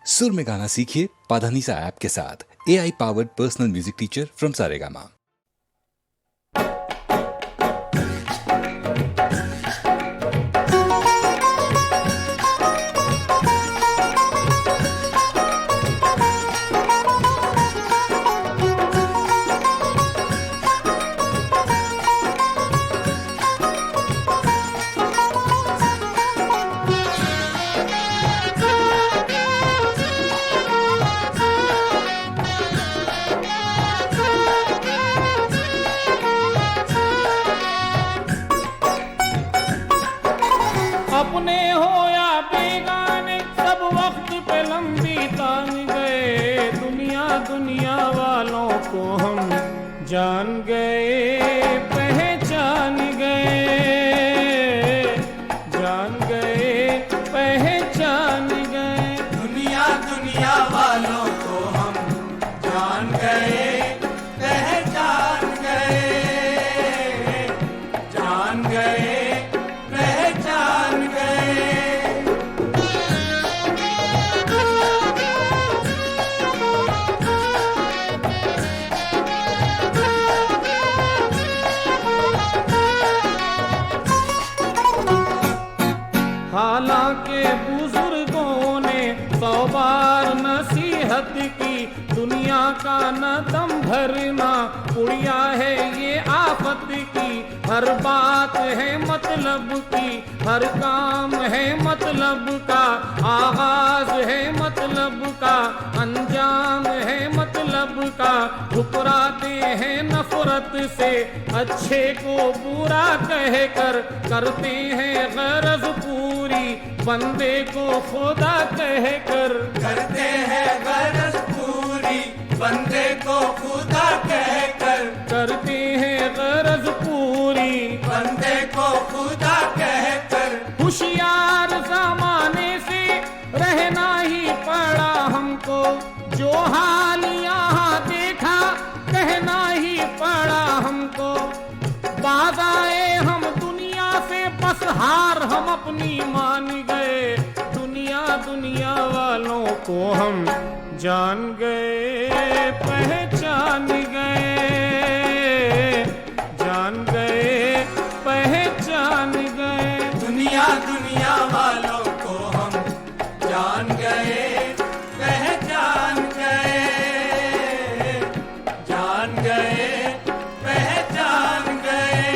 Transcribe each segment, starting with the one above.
सुर में गाना सीखिए पाधानीसा ऐप के साथ। AI powered personal music teacher from Saregama. अपने हो या बेगाने सब वक्त पे लंबी तान गए। दुनिया दुनिया वालों को हम जान गए, पहचान गए, जान गए, पहचान गए। दुनिया दुनिया वालों को हम जान गए, पहचान गए, जान गए, पहचान गए। हालांकि बुजुर्गों ने 100 बार नसीहत की, दुनिया का न दम भरना पुड़िया है ये आफत की। हर बात है मतलब की, हर काम है मतलब का, आगाज है मतलब का, अंजाम है मतलब का। ठुकराते हैं नफरत से अच्छे को बुरा कहकर, करते हैं गरज पूरी बंदे को खुदा कहकर। करते हैं गरज पूरी बंदे को खुदा कहकर, करते हैं गरज पूरी बंदे को खुदा कहकर। होशियार जमाने से रहना ही पड़ा हमको, जो हाल यहाँ देखा कहना ही पड़ा हमको। बाज आए हम दुनिया से, बस हार हम अपनी मान गए। दुनिया दुनिया वालों को हम जान गए, पहचान गए, जान गए, पहचान गए। दुनिया दुनिया वालों को हम जान गए, पहचान गए, जान गए, पहचान गए।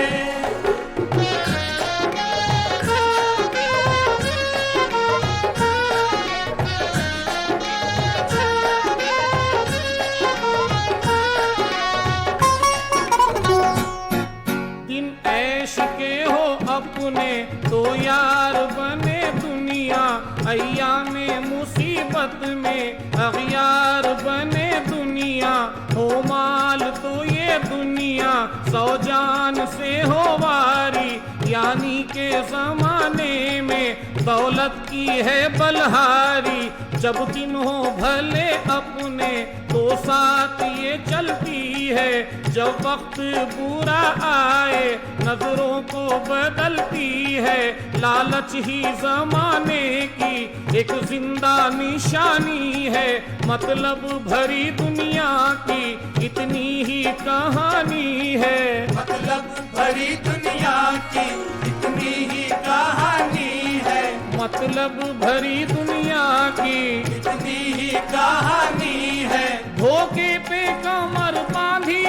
दिन ऐश के हो अपने तो यार बने दुनिया, अय्यामे मुसीबत में अगयार बने दुनिया। हो माल तो ये दुनिया 100 जान से हो वारी, यानी के जमाने में दौलत की है बलहारी। जब दिन हो भले अपने तो साथ ये चलती है, जब वक्त बुरा आए नजरों को बदलती है। लालच ही जमाने की एक जिंदा निशानी है, मतलब भरी दुनिया की इतनी ही कहानी है। मतलब भरी दुनिया की इतनी ही कहानी है, मतलब भरी दुनिया की इतनी ही कहानी है। धोखे पे कमर बांधी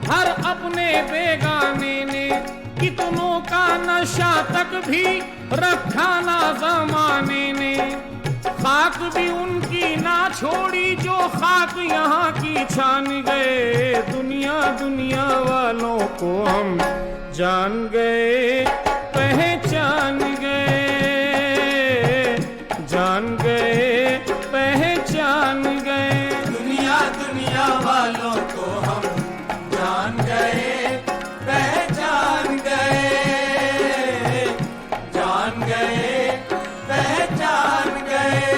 हर अपने बेगाने ने, कितनों का नशा तक भी रखा ना जमाने ने। खाक भी उनकी ना छोड़ी जो खाक यहाँ की छान गए। दुनिया दुनिया वालों को हम जान गए, पहचान गए, जान गए, पहचान गए। दुनिया दुनिया वालों को हम जान गए, पहचान गए, जान गए, पहचान गए।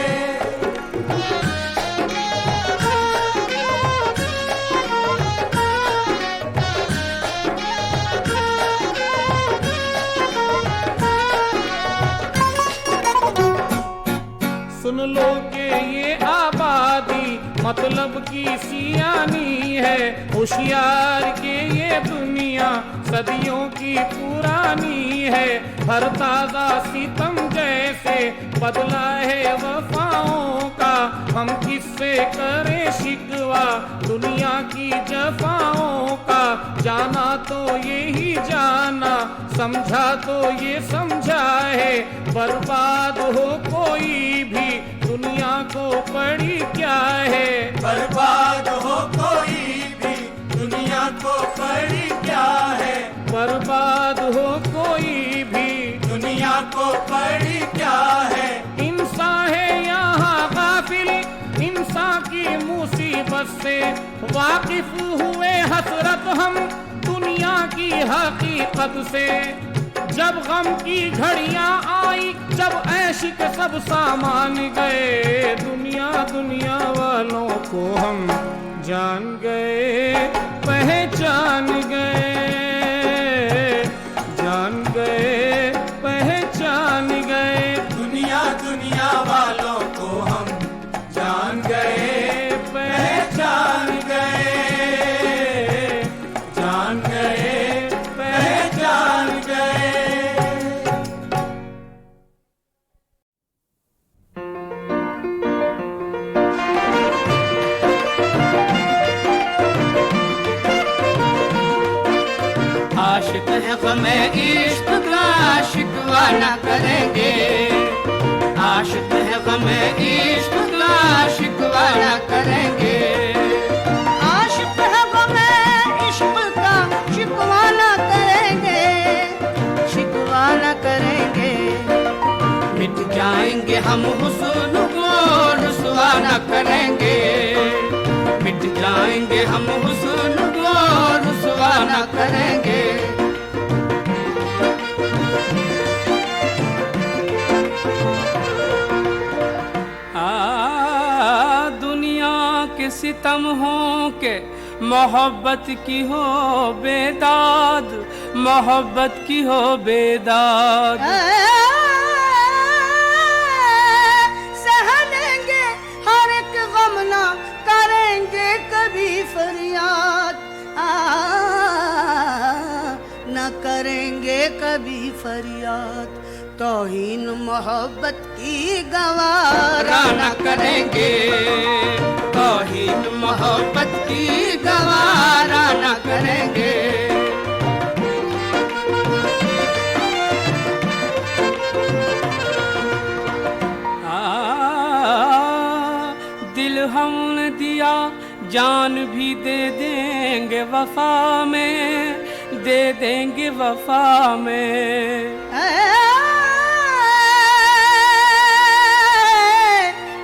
मतलब की सियानी है होशियार के ये दुनिया सदियों की पुरानी है। हर ताजा सितम जैसे बदला है वफाओं का, हम किससे करें शिकवा दुनिया की जफाओं का। जाना तो यही जाना, समझा तो ये समझा है, बर्बाद हो कोई भी दुनिया को पड़ी क्या है। बर्बाद हो कोई भी दुनिया को पड़ी क्या है। बर्बाद हो कोई भी दुनिया को पड़ी क्या है। इंसान है यहाँ गाफिल, इंसान की मुसीबत से वाकिफ हुए हसरत हम दुनिया की हकीकत से। जब गम की घड़ियां आई, जब ऐशिक सब सामान गए, दुनिया दुनिया वालों को हम जान गए, पहचान गए, जान गए, पहचान गए। दुनिया दुनिया वालों को हम जान गए, पहचान गए, जान गए, पहचान गए। आशिक है गमे इश्क का शिकवा न करेंगे। आशिक है गमे इश्क का शिकवा न करेंगे। आशिक है गमे इश्क का शिकवा न करेंगे, शिकवा न करेंगे। मिट जाएंगे हम हुस्न को रुसवा न करेंगे। मिट जाएंगे हम हुस्न को रुसवा न करेंगे। दुनिया के सितम हो के मोहब्बत की हो बेदाद, मोहब्बत की हो बेदाद। सह लेंगे हर एक गम, ना करेंगे कभी फरियाद, न करेंगे कभी फरियाद। तौहीन मोहब्बत की गवारा न करेंगे। तौहीन मोहब्बत की गवारा न करेंगे। दिल हमने दिया, जान भी दे देंगे वफा में, दे देंगे वफा में।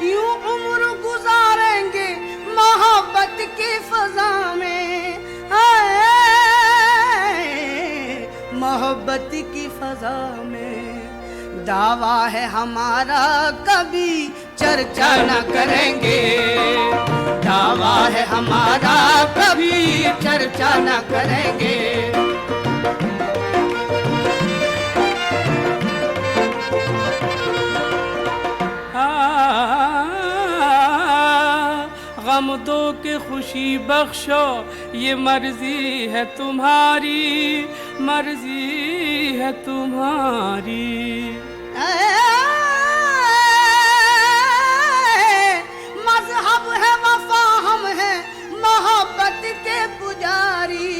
यूं उम्र गुजारेंगे मोहब्बत की फजा में, मोहब्बत की फजा में। दावा है हमारा कभी चर्चा न करेंगे। दावा है हमारा कभी चर्चा न करेंगे। गम दो के खुशी बख्शो, ये मर्जी है तुम्हारी, मर्जी है तुम्हारी। मजहब है वफा, हम हैं मोहब्बत के पुजारी,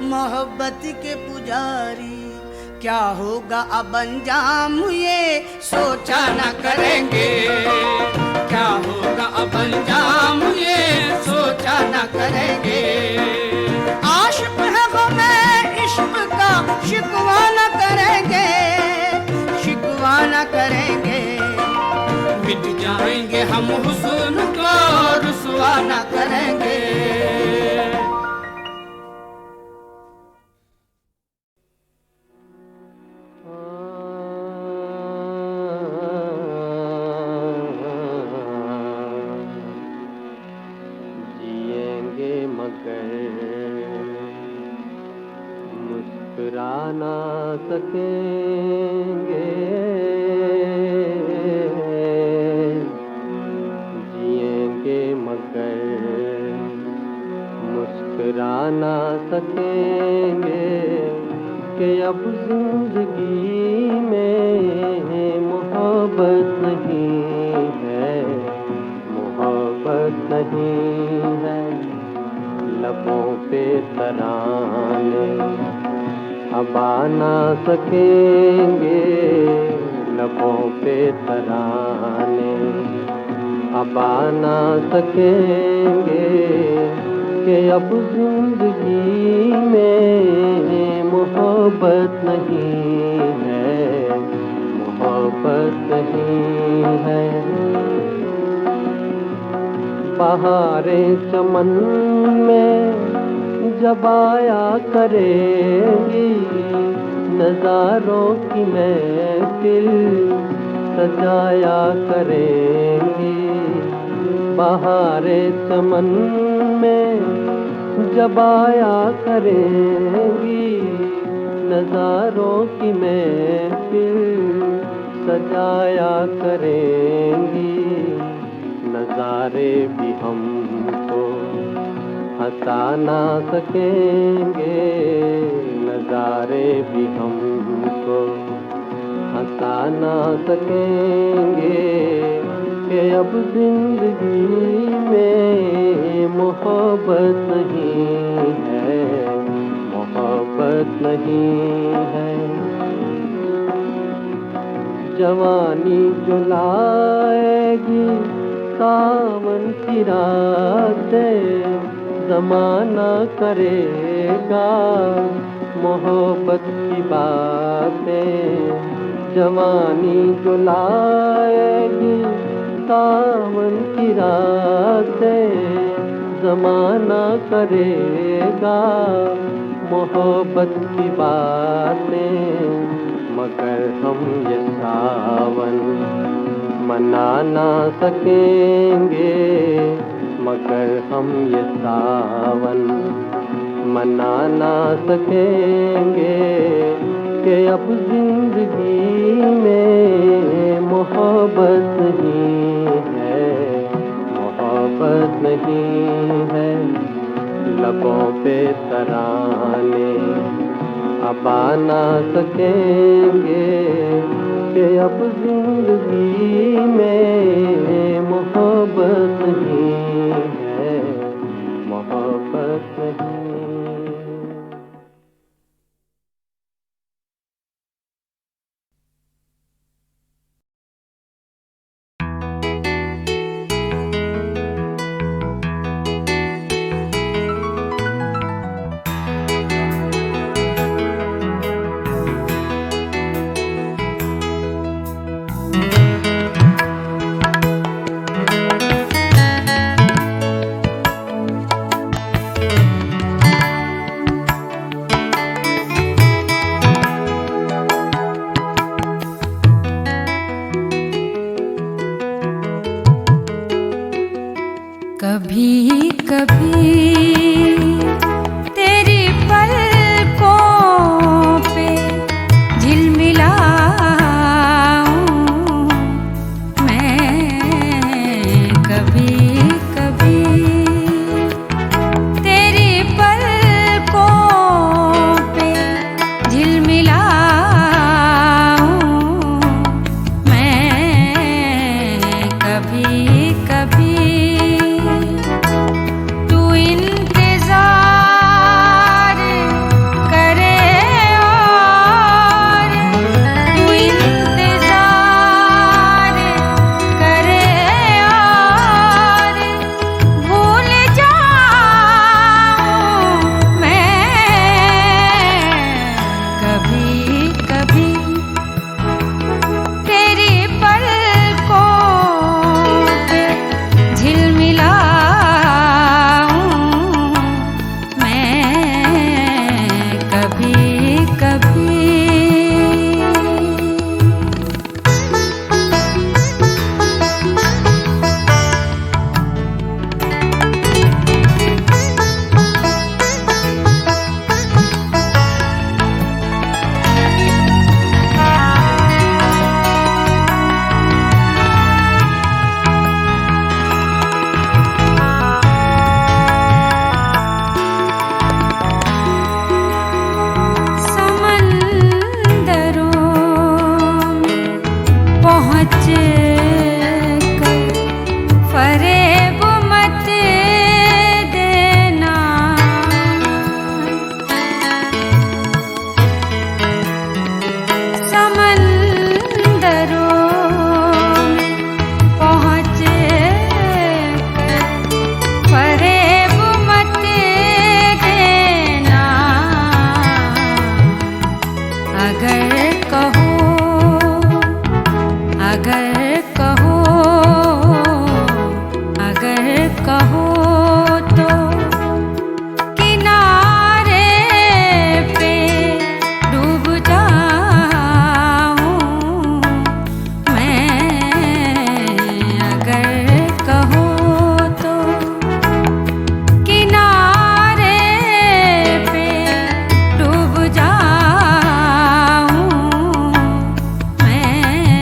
मोहब्बत के पुजारी। क्या होगा अब अंजाम ये सोचा न करेंगे। क्या होगा अब अंजाम ये सोचा न करेंगे। आशिक है गमे इश्क का शिकवा न करेंगे, शिकवा न करेंगे। मिट जाएंगे हम हुस्न को रुसवा न करेंगे। मुस्कुरा ना सकेंगे, सकेंगे कि अब जिंदगी में मोहब्बत नहीं है, मोहब्बत नहीं है। लबों पे तराने अब आ ना सकेंगे, लबों पे तराने अब आ ना सकेंगे कि अब जिंदगी में मोहब्बत नहीं है, मोहब्बत नहीं है। बहारे चमन में जब आया करेंगी, नज़ारों की महफिल सजाया करेंगी। बहारे चमन में जब आया करेंगी, नज़ारों की महफिल सजाया करेंगी। नज़ारे भी हमको हंसा ना सकेंगे, नज़ारे भी हमको हंसा ना सकेंगे कि अब जिंदगी में मोहब्बत नहीं है, मोहब्बत नहीं है। जवानी जो लाएगी सावन की रातें, ज़माना करेगा मोहब्बत की बातें। जवानी जो लाएगी सावन की रातें, ज़माना करेगा मोहब्बत की बातें। मगर हम ये सावन मना ना सकेंगे, मगर हम ये सावन मना ना सकेंगे कि अब जिंदगी में मोहब्बत नहीं है, मोहब्बत नहीं है। लबों पे तराने अब आ ना सकेंगे कि अब जिंदगी में मोहब्बत नहीं है, मोहब्बत नहीं। कभी कभी तेरी पलकों पे झिलमिलाऊं मैं, कभी कभी तेरी पलकों पे झिलमिलाऊं मैं, कभी कभी तू पहुँच कर फरेब मत देना। समंदरों में पहुँच कर फरेब मत देना। अगर कहो तो किनारे पे डूब जाऊं मैं। अगर कहो तो किनारे पे डूब जाऊं मैं।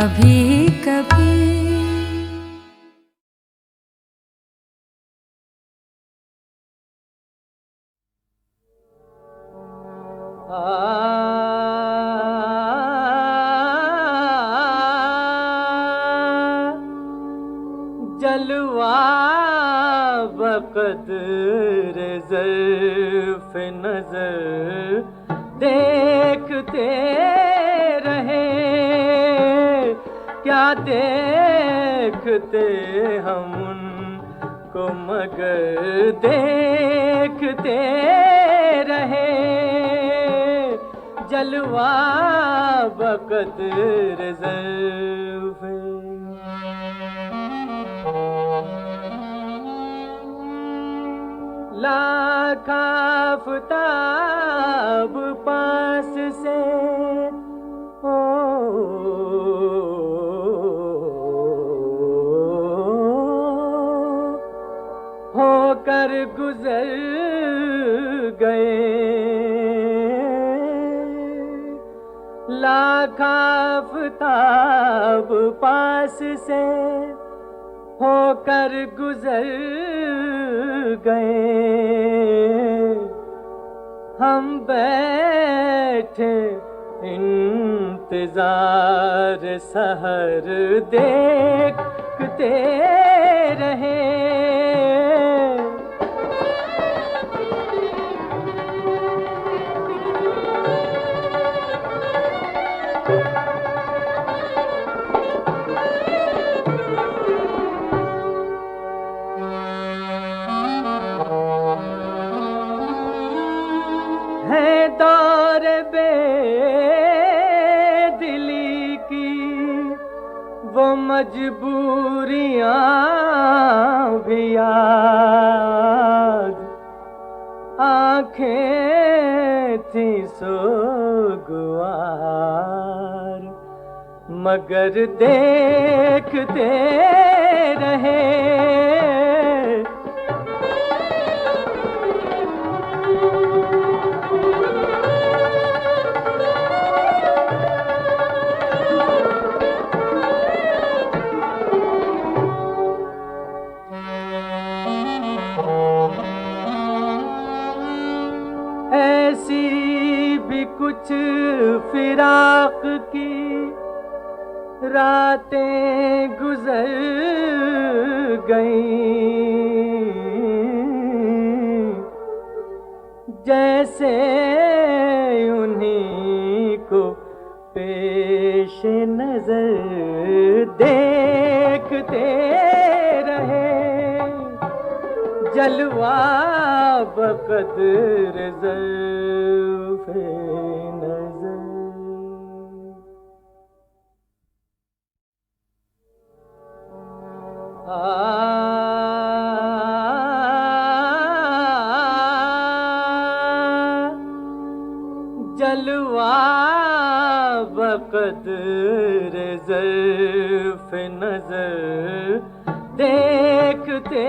कभी कभी। जलवा बक़द्र ज़र्फ़ नज़र देखते रहे, क्या देखते हम उनको मगर देखते रहे। जलवा बक़द्र ज़र्फ़ लाख आफ़ताब पास से होकर गुजर गए। लाख आफ़ताब पास से होकर गुजर गए। हम बैठे इंतजार सहर देखते रहे। है दौर बेदिली की वो मजबूरियां भी याद, आंखें थी सोगवार मगर देखते रहे। ऐसी भी कुछ फिराक की रातें गुजर गईं, जैसे उन्हीं को पेश नजर देखते रहे। जलवा बक़द्र ज़र्फ़ नज़र। जलवा बक़द्र ज़र्फ़ नज़र देखते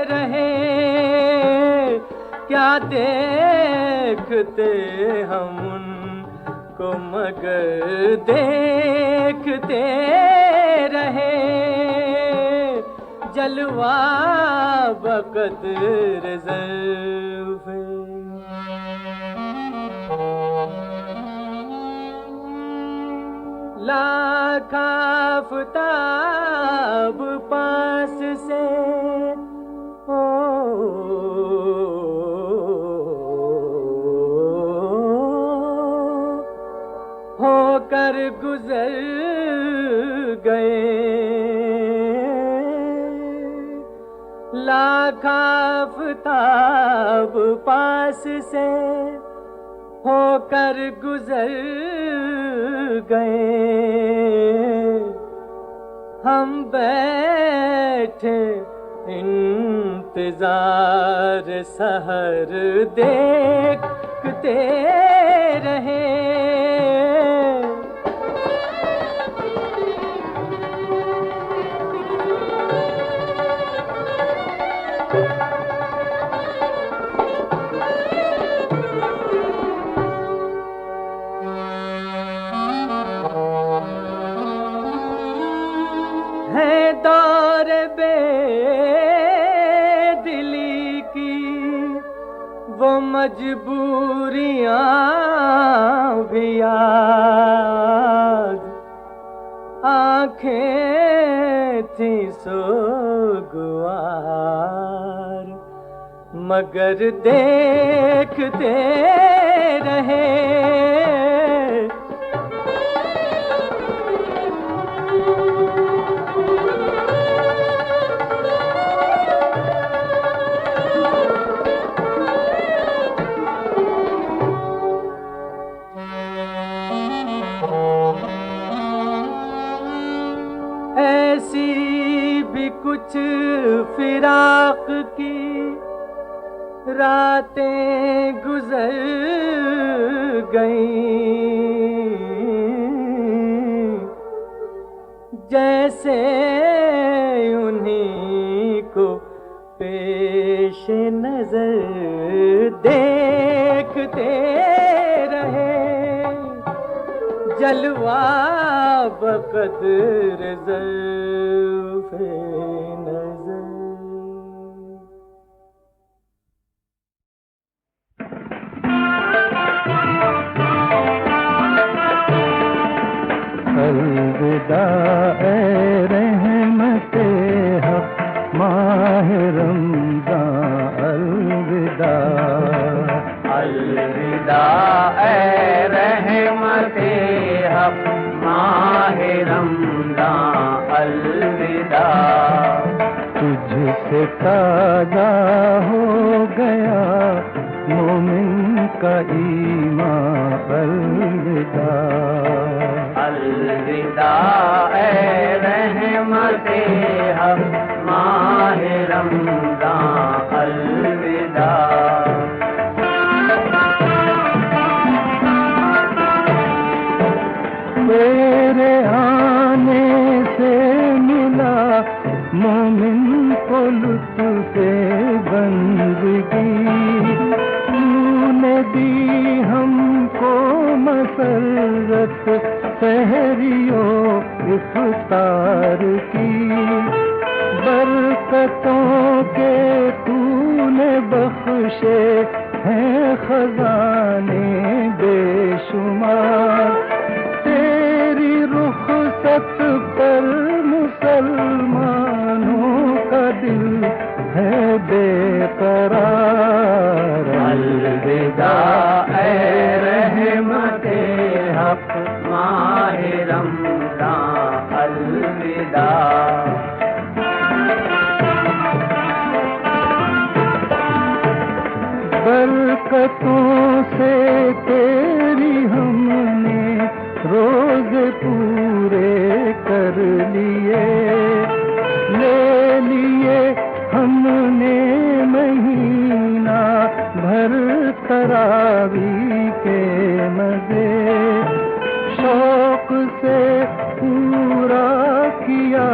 रहे। क्या देखते हम उनको मगर देखते रहे। जलवा बक़द्र ज़र्फ़ लाख आफ़ताब पास से होकर गुजर गए। लाख आफ़ताब पास से होकर गुजर गए। हम बैठे इंतजार सहर देखते रहे। है दौर बेदिली की वो मजबूरियां भी याद, आंखें थी सोगवार मगर देखते रहे। ऐसी भी कुछ फिराक की रातें गुजर गईं, जैसे उन्हीं को पेश नजर देखते रहे। जलवा बक़द्र ज़ुल्फ़े नज़र। अलविदा ए रहमते हक़ माह रमज़ान, अलविदा अलविदा ए रहमते हक़ माह रमज़ान, अलविदा। तुझसे ताज़ा हो गया मोमिन का ईमान, अलविदा अलविदा ए रहमते हक़ माह रमज़ान, अलविदा। तेरे आने से मिला मोमिन को लुत्फ़े बंदगी, तूने दी हमको मसरत सहरियो इफ्तार की। बरकतों के तूने बख्शे हैं खजाने बेशुमार, तेरी रुख़सत पर मुसलमानों का दिल है बेकरार। अलविदा ए रहमते हक़ माह रमज़ान, अलविदा। बरकतों से तेरी हमने रोज़ पूरे कर लिए, ले लिए हमने महीना भर तरावी के मज़े। शौक़ से पूरा किया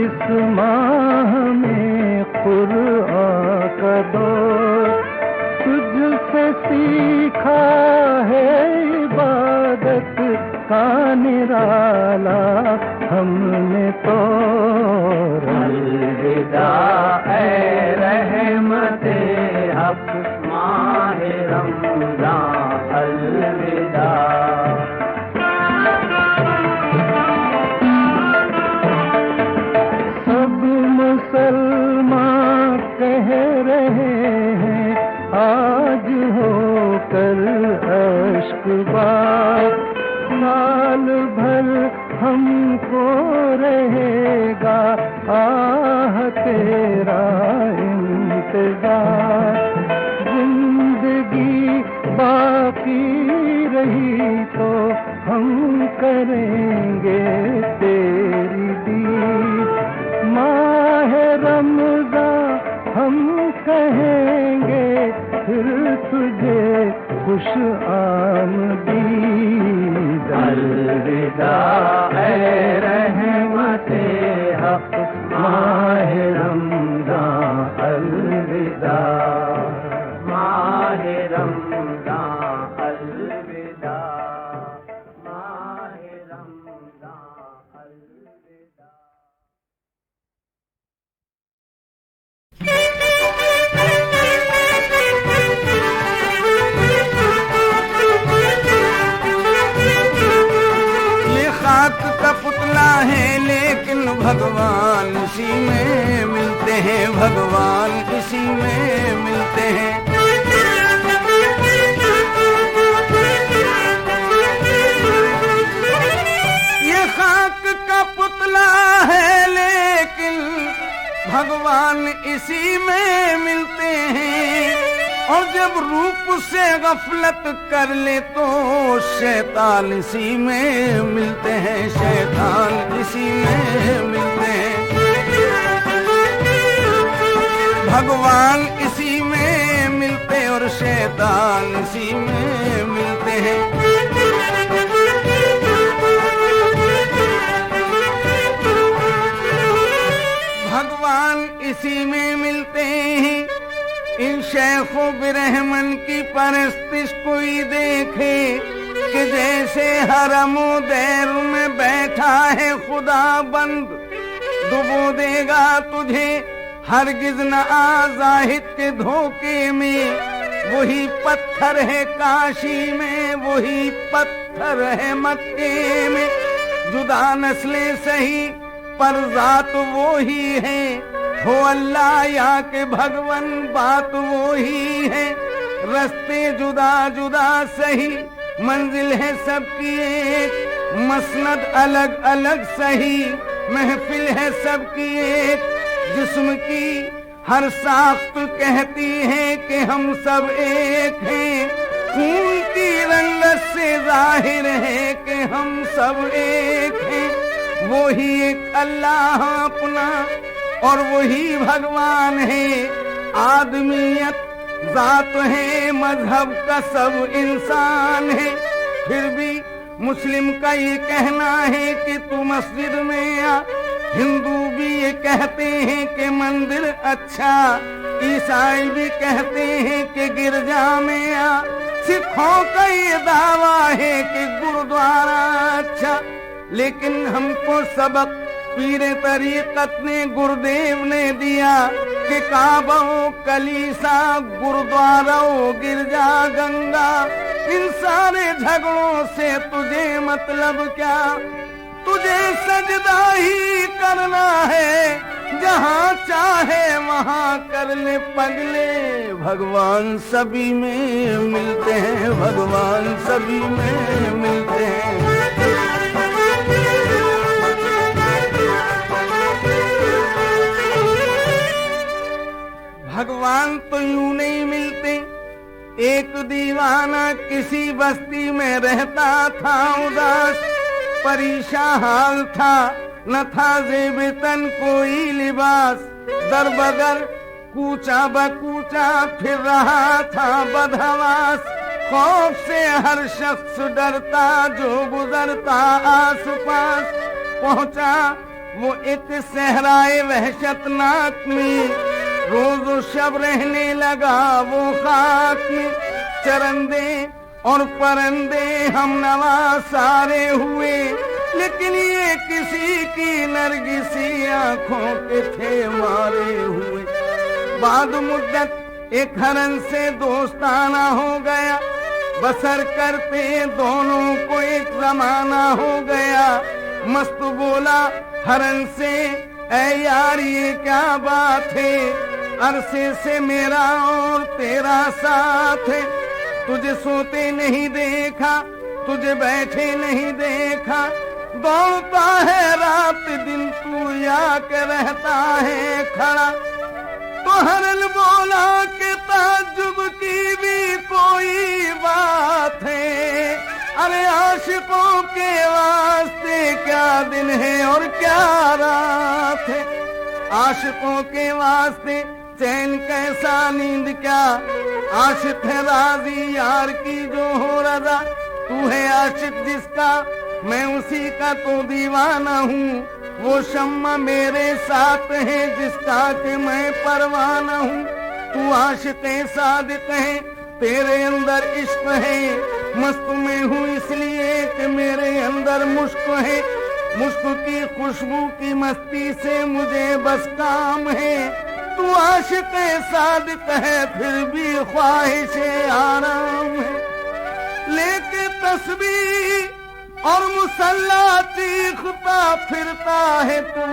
इस माह में क़ुरआन का दौर, तुझसे सीखा है इबादत का निराला हमने तो। अलविदा ए रहमते हक़ माह रमज़ान, अलविदा। सब मुसलमान कह रहे हैं आज हो कर अश्कबार, साल भर हमको रहेगा आह तेरा इंतजार। जिंदगी बाकी रही तो हम करेंगे तेरी दीद, माह रमज़ान हम कहेंगे फिर तुझे खुश आमदीद। अलविदा ए रहमते हक़ माह रमज़ान, अलविदा माह रमज़ान, अलविदा माह रमज़ान, अलविदा। भगवान इसी में मिलते हैं, भगवान इसी में मिलते हैं। ये खाक का पुतला है लेकिन भगवान इसी में मिलते हैं, और जब रूप से गफलत कर ले तो शैतान इसी में मिलते हैं, शैतान इसी में मिलते हैं। भगवान इसी में मिलते और शैतान इसी में मिलते हैं। भगवान इसी में मिलते हैं। इन शेखों बिरहमन की परस्तिश कोई देखे कि जैसे हरमो दैर में बैठा है खुदा बंद, डुबो देगा तुझे हरगिज न आ जाहिद के धोखे में। वही पत्थर है काशी में, वही पत्थर है मक्के में। जुदा नस्लें सही पर जात वो ही है, हो अल्लाह या के भगवन बात वो ही है। रास्ते जुदा जुदा सही मंजिल है सबकी एक, मसनद अलग अलग सही महफिल है सबकी एक। जिस्म की हर साख्त कहती है कि हम सब एक हैं, खून की रंगत से जाहिर है कि हम सब एक हैं। वो ही एक अल्लाह अपना और वही भगवान है। आदमियत जात है, मजहब का सब इंसान है। फिर भी मुस्लिम का ये कहना है कि तू मस्जिद में आ, हिंदू भी ये कहते हैं कि मंदिर अच्छा, ईसाई भी कहते हैं कि गिरजा में आ। सिखों का ये दावा है कि गुरुद्वारा अच्छा, लेकिन हमको सबक पीरे तरीकत ने गुरुदेव ने दिया कि काबा कलीसा गुरुद्वारा गिरजा गंगा। इन सारे झगड़ों से तुझे मतलब क्या? तुझे सजदा ही करना है, जहाँ चाहे वहाँ कर ले पगले। भगवान सभी में मिलते हैं, भगवान सभी में मिलते हैं। भगवान तो यूं नहीं मिलते। एक दीवाना किसी बस्ती में रहता था उदास, परेशान हाल था, न था जेबतन कोई लिबास। दर बदर कूचा बकूचा फिर रहा था बदहवास, खौफ से हर शख्स डरता जो गुजरता आस पास। पहुंचा वो एक सहराए वहशतनाक में, रोज शब रहने लगा वो खाक में। चरंदे और परंदे हम नवा सारे हुए, लेकिन ये किसी की नरगिसी आंखों के थे मारे हुए। बाद मुद्दत एक हरन से दोस्ताना हो गया, बसर करते दोनों को एक जमाना हो गया। मस्त बोला हरन से, ऐ यार ये क्या बात है, अरसे से मेरा और तेरा साथ है। तुझे सोते नहीं देखा, तुझे बैठे नहीं देखा, दौड़ता है रात दिन तू या के रहता है खड़ा। तो हरन बोला कि ताज्जुब की भी कोई बात है, अरे आशिकों के वास्ते क्या दिन है और क्या रात है। आशिकों के वास्ते चैन कैसा नींद क्या, आशिक है राजी यार की जो हो रजा। तू है आशिक जिसका मैं उसी का तो दीवाना हूँ, वो शम्मा मेरे साथ है जिसका कि मैं परवाना हूँ। तू आशिक सादिक है, तेरे अंदर इश्क है, मस्त में हूँ इसलिए कि मेरे अंदर मुश्क है। मुश्क की खुशबू की मस्ती से मुझे बस काम है। तू आशिक सादिक है फिर भी ख्वाहिश आराम है। लेके तस्बीह और मुसल्ला चीखता फिरता है तू,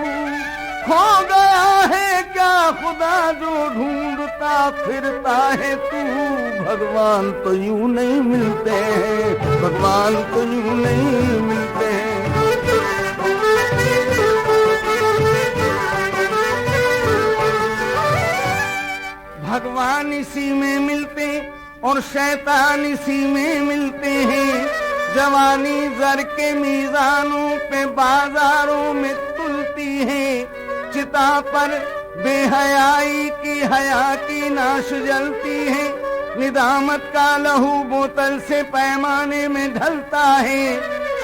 खो गया है क्या खुदा जो ढूंढता फिरता है तू। भगवान तो यूं नहीं मिलते हैं, भगवान तो यूं नहीं मिलते हैं। भगवान इसी में मिलते और शैतान इसी में मिलते हैं। जवानी जर के मीजानों पे बाजारों में तुलती है। चिता पर बेहयाई की हया की नाश जलती है। निदामत का लहू बोतल से पैमाने में ढलता है।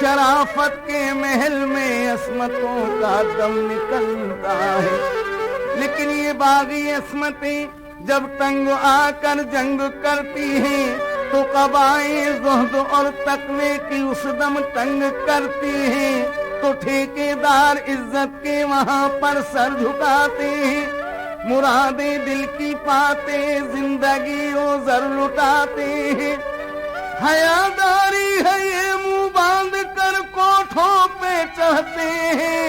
शराफत के महल में अस्मतों का दम निकलता है। लेकिन ये बागी अस्मतें जब तंग आकर जंग करती हैं तो कबाएं ज़ुहद और तकवे की उस दम तंग करती हैं। तो ठेकेदार इज्जत के वहां पर सर झुकाते हैं। मुरादें दिल की पाते जिंदगी ओ जर लुटाते हैं। हयादारी है ये मुंह बांध कर कोठों पे चढ़ते हैं।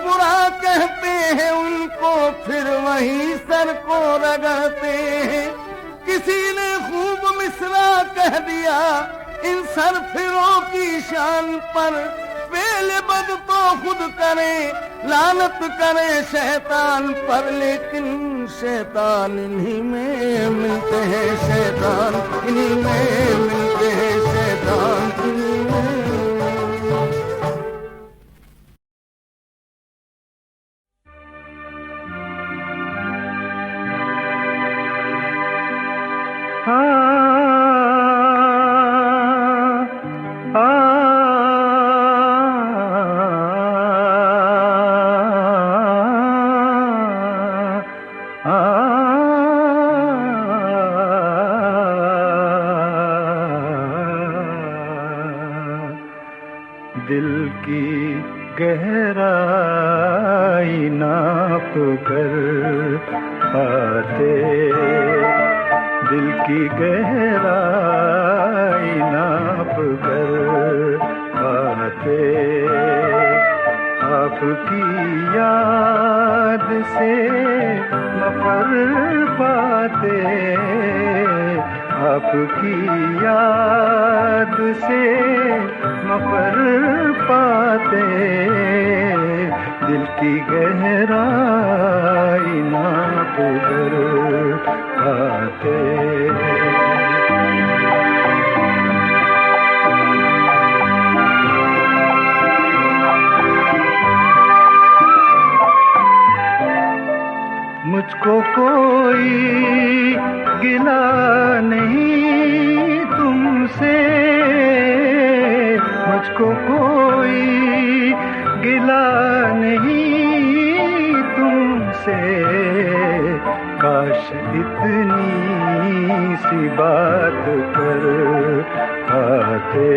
बुरा कहते हैं उनको फिर वही सर को रगड़ते हैं। किसी ने खूब मिसरा कह दिया इन सरफिरों की शान पर। पहले बद तो खुद करे लानत करे शैतान पर। लेकिन शैतान इन्हीं में मिलते हैं, शैतान इन्हीं में मिलते हैं, शैतान इन्हीं में। दिल की गहराई नाप कर आते, दिल की गहराई नाप कर आते, आपकी याद से मफर पाते, आपकी याद से मफर पाते, दिल की गहराई नाप कर आते। मुझको कोई गिला नहीं तुमसे, मुझको कोई गिला नहीं तुमसे, काश इतनी सी बात कर आते,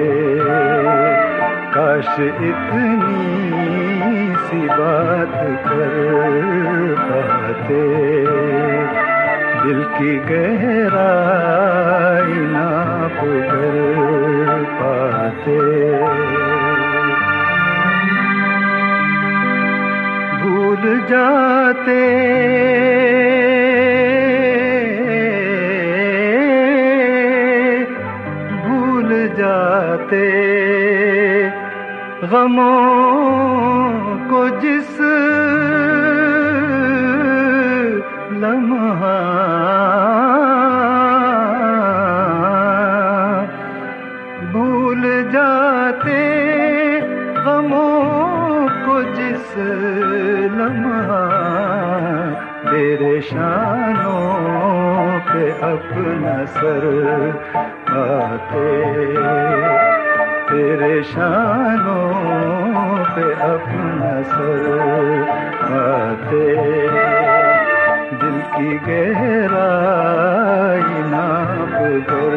काश इतनी सी बात कर पाते, दिल की गहराई नाप कर पाते। भूल जाते भूल जाते गमों को जिस लम्हा भूल जाते गमों को जिस लम्हा, तेरे शानों पे अपना सर आते, तेरे शानों पे अपना सर आते, दिल की गहराई नाप कर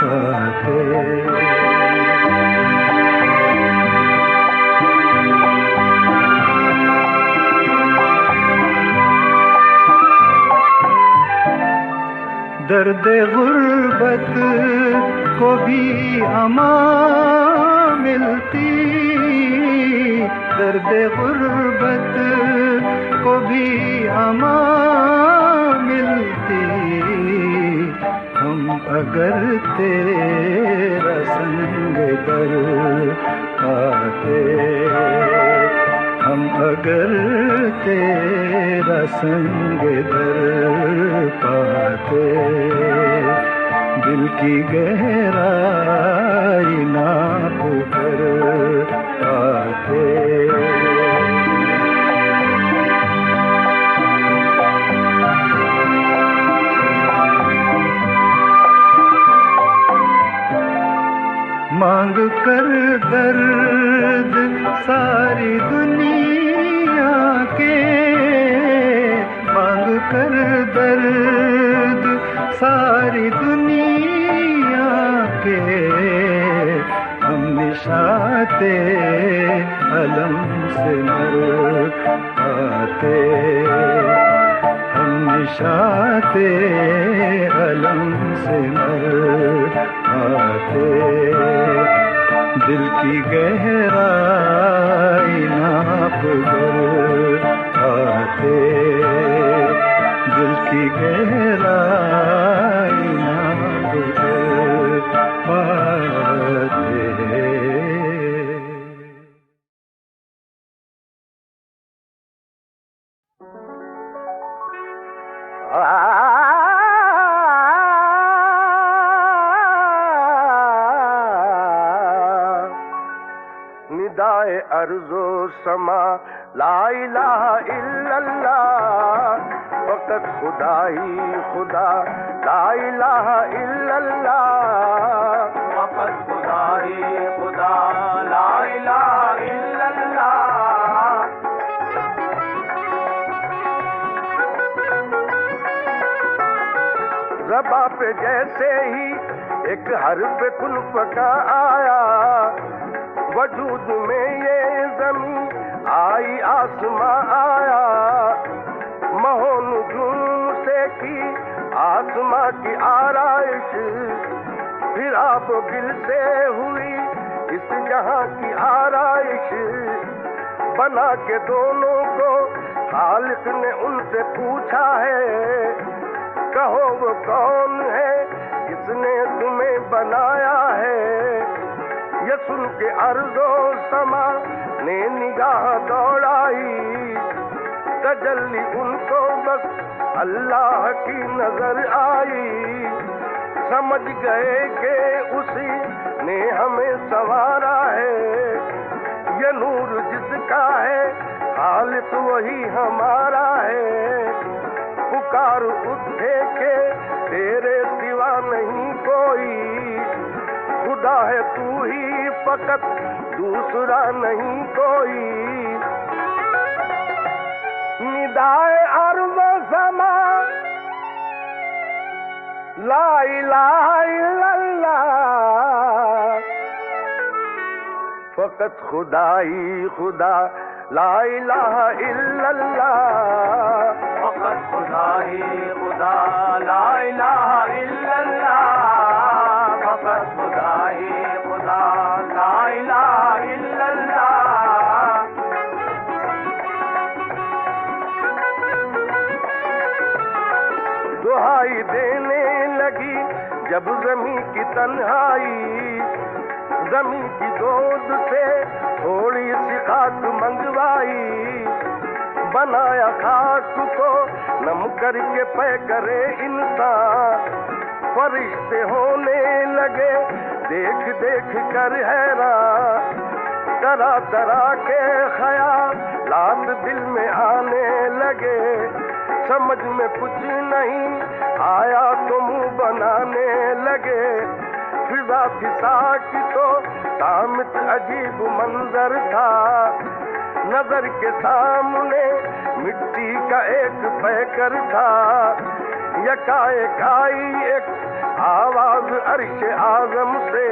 पाते। दर्द गुर्बत को भी अमा मिलती, दर्द गुर्बत अमा मिलती, हम अगर तेरा संग दर पाते, हम अगर तेरा संग दर पाते, दिल की गहराई नाप कर पाते। मांग कर दर्द सारी दुनिया के, मांग कर दर्द सारी दुनिया के, हम निशाते अलम से मर आते, हम निशाते अलम से मर आते, दिल की गहराई नाप कर आते, दिल की गहराई नाप कर पाते। निदाए अर्ज़ो समा ला इलाहा इल्लल्लाह, फ़क़त खुदा ही खुदा ला इलाहा इल्लल्लाह, फ़क़त खुदा ही खुदा ला इलाहा इल्लल्लाह। ज़बां पे जैसे ही एक हर्फ कुन पका आया, वजूद में ये ज़मीन आई आसमां आया, महो नुजूम से की आसमां की आराइश, फिर आप दिल से हुई इस जहां की आराइश, बना के दोनों को खालिक ने उनसे पूछा है, कहो वो कौन है जिसने तुम्हें बनाया है। ये सुन के अर्ज़ो समा ने निगाह दौड़ाई, तजल्ली उनको बस अल्लाह की नजर आई, समझ गए कि उसी ने हमें संवारा है, ये नूर जिसका है खालिक वही हमारा है, पुकार उठे के तेरे सिवा नहीं कोई, खुदा है तू ही फकत दूसरा नहीं कोई। निदाए अर्ज़ समा ला इलाहा इल्लल्लाह, फकत खुदा ही खुदा ला इलाहा इल्लल्लाह, फकत खुदा ही खुदा ला इलाहा इल्लल्लाह, फकत खुदा ही खुदा ला इलाहा इल्लल्लाह। दुहाई देने लगी जब ज़मीं की तन्हाई, ज़मीं की गोद से थोड़ी सी खाक मंगवाई, बनाया खाक को नम करके पे करे इंसान, फरिश्ते होने लगे देख देख कर हैरान, तरह तरह के ख्यालात दिल में आने लगे, समझ में कुछ नहीं आया तो मुंह बनाने लगे, फिजा फिसा की तो सामत अजीब मंजर था, नजर के सामने मिट्टी का एक पैकर था, यकायकाई एक आवाज अर्श आजम से,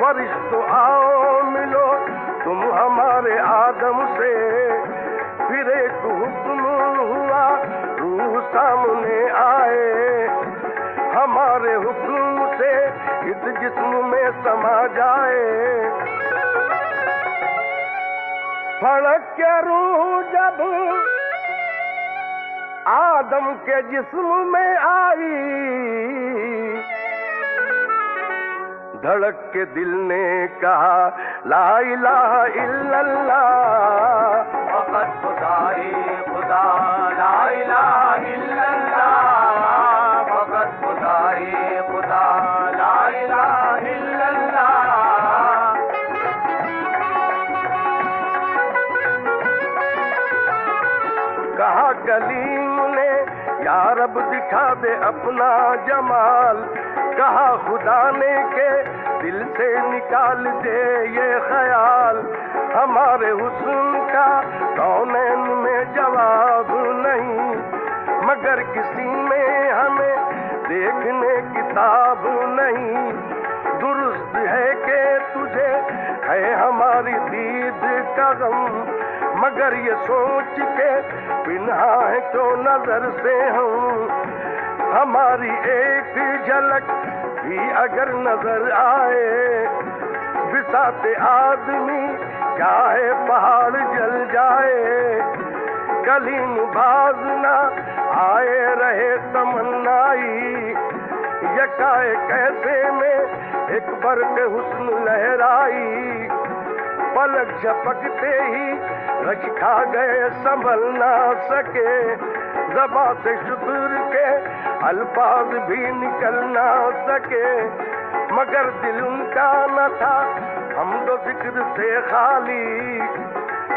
फरिश्तों आओ मिलो तुम हमारे आदम से, फिर एक हुक्म हुआ रूह सामने आए, हमारे हुक्म से इस जिस्म में समा जाए, फड़क के रूह जब आदम के जिस्म में आई, धड़क के दिल ने कहा ला इलाहा इल्लल्लाह। फकत खुदाई खुदा ला इलाहा इल्लल्लाह, फकत खुदाई खुदा ला इलाहा इल्लल्लाह। कहा कलीम ने या रब दिखा दे अपना जमाल, कहा खुदा ने के दिल से निकाल दे ये ख्याल, हमारे हुस्न का कौनैन में जवाब नहीं, मगर किसी में हमें देखने किताब नहीं। दुरुस्त है कि तुझे है हमारी दीद का गम, मगर ये सोच के बिना है क्यों नजर से हम, हमारी एक झलक भी अगर नजर आए, बिसाते आदमी चाहे पहाड़ जल जाए। कलीम बाज ना आए रहे तमन्नाई, यकाए कैसे में एक बर्क हुस्न लहराई, पलक झपकते ही रच खा गए संभल ना सके, ज़बां से शुक्र के अल्फाज भी निकल ना सके, मगर दिल उनका न था हम तो जिक्र से खाली,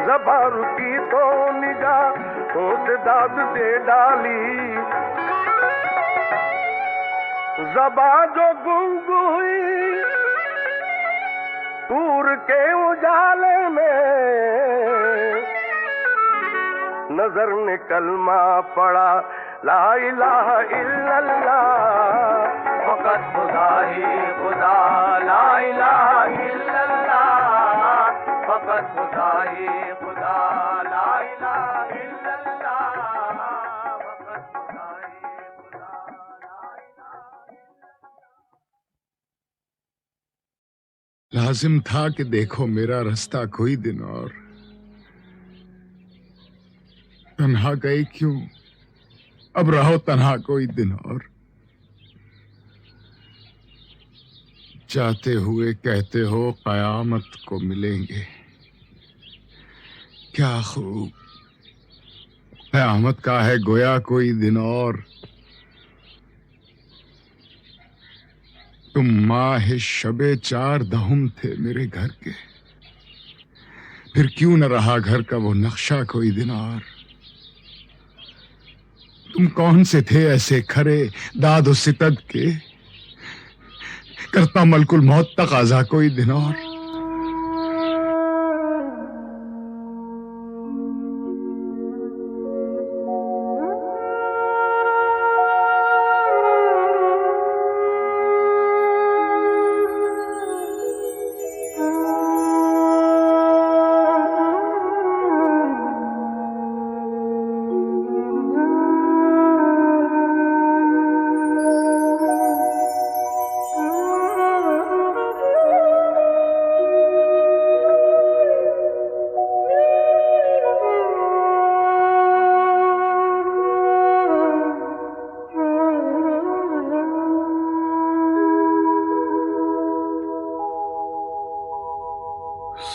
ज़बां रुकी तो निगाहों से दाद दे डाली। ज़बां जो गुंग हुई तूर के उजाले में, नजर ने कलमा पड़ा ला इलाहा इल्लल्लाह। फकत खुदाई खुदा ला इलाहा इल्लल्लाह, फकत खुदाई खुदा ला इलाहा इल्लल्लाह, फकत खुदाई खुदा ला इलाहा। लाजिम था कि देखो मेरा रास्ता कोई दिन और, तन्हा गए क्यों अब रहो तन्हा कोई दिन और। जाते हुए कहते हो कयामत को मिलेंगे, क्या खूब कयामत का है गोया कोई दिन और। तुम माह शबे 4 दहुम थे मेरे घर के, फिर क्यों न रहा घर का वो नक्शा कोई दिन और। तुम कौन से थे ऐसे खरे दाद सितद के, करता मलकुल मौत तकाजा कोई दिन और।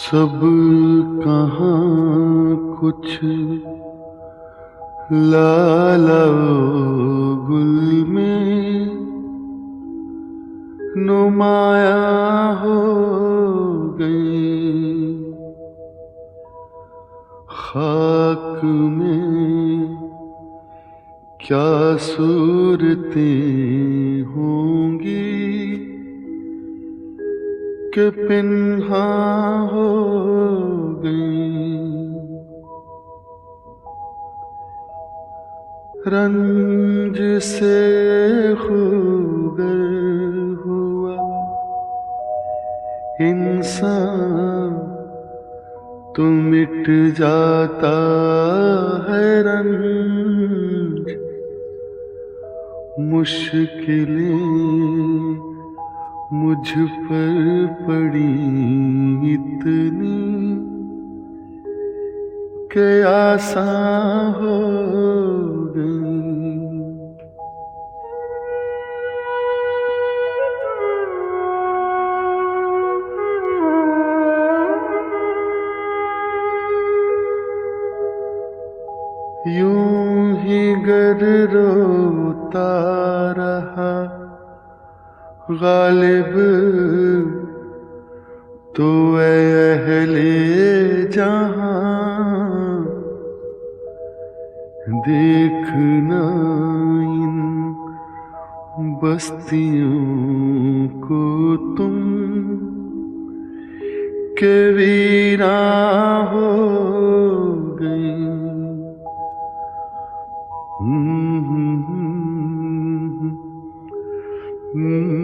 सब कहाँ कुछ लाला गुल में नुमाया हो गए, खाक में क्या सूरतें होंगी के पिन्हा हो गई। रंज से खुगर हुआ इंसान तो मिट जाता है रंज, मुश्किलें मुझ पर पड़ी इतनी के आसान हो गई। यूं ही गर रोता रहा गालिब तो अहले जहां देखना इन बस्तियों को तुम के वीरा हो गई। Mm-hmm.